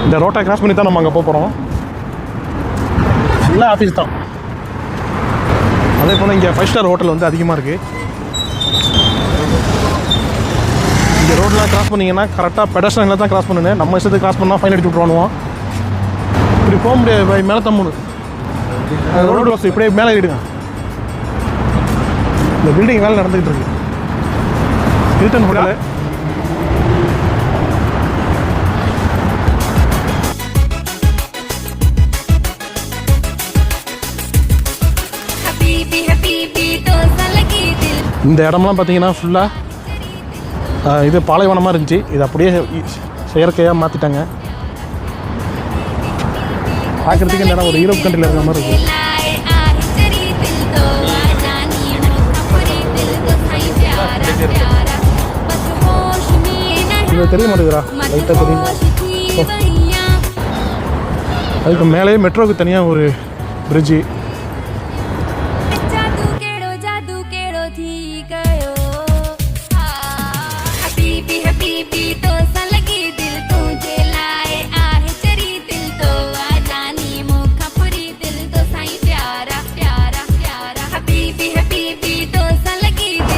இந்த ரோட்டை கிராஸ் பண்ணி தான் நம்ம அங்கே போகிறோம். ஃபுல்லாக ஆஃபீஸ் தான். அதே போல் இங்கே 5 ஸ்டார் ஹோட்டல் வந்து அதிகமாக இருக்குது. இங்கே ரோடெலாம் கிராஸ் பண்ணிங்கன்னா கரெக்டாக பெடஸ்ட்ரியனில் தான் கிராஸ் பண்ணுங்க. நம்ம இஷ்டத்துக்கு கிராஸ் பண்ணால் ஃபைன் அடிச்சு விட்ருவானுவோம். இப்படி போக முடியாது. மேலே தம்முடு ரோடு வசதி இப்படியே மேலே ஏறிடுங்க. இந்த பில்டிங் வேலை நடந்துகிட்டு இருக்கு. Hilton hotel. இந்த இடம்லாம் பார்த்தீங்கன்னா ஃபுல்லாக இது பாலைவனமாக இருந்துச்சு. இது அப்படியே செயற்கையாக மாற்றிட்டாங்க. பார்க்குறதுக்கு இந்த இடம் ஒரு யூரோப் கண்ட்ரியில் இருக்கிற மாதிரி இருக்குது. இது தெரிய மாட்டேங்குறா, லைட்டாக தெரியும். அதுக்கு மேலேயே மெட்ரோவுக்கு தனியாக ஒரு பிரிட்ஜு.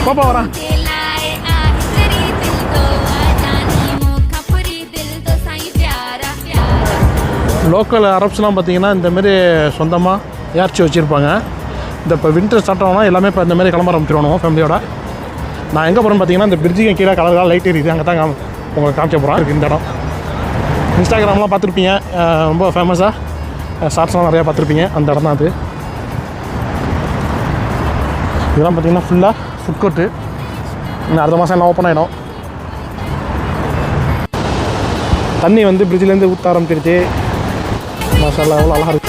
பாப்பா வரா. லோக்கல் அரப்ஸ்லாம் பார்த்தீங்கன்னா இந்தமாரி சொந்தமாக ஏர்ச்சி வச்சுருப்பாங்க. இந்த இப்போ வின்டர் ஸ்டார்ட் ஆகணும் எல்லாமே இப்போ இந்தமாரி கிளம்ப ஆரம்பிச்சிடணும் ஃபேமிலியோட. நான் எங்கே போகிறேன்னு பார்த்தீங்கன்னா இந்த பிரிட்ஜுக்கு கீழே கலர் லைட் எரியுது. அங்கே தான் உங்களுக்கு காமிச்ச போகிறோம் இருக்குது இந்த இடம். இன்ஸ்டாகிராம்லாம் பார்த்துருப்பீங்க, ரொம்ப ஃபேமஸாக ஷார்ட்ஸ்லாம் நிறையா பார்த்துருப்பீங்க. அந்த இடம் தான் அது. இதெல்லாம் பார்த்தீங்கன்னா ஃபுல்லாக ஃபுட் கோர்ட்டு. இன்னும் அடுத்த மாதம் எல்லாம் ஓப்பன் ஆகிடும். தண்ணி வந்து பிரிட்ஜிலேருந்து ஊற்ற ஆரம்பிச்சிருச்சு. மாஷா அல்லாஹ், எவ்வளோ அழகாக இருக்குது.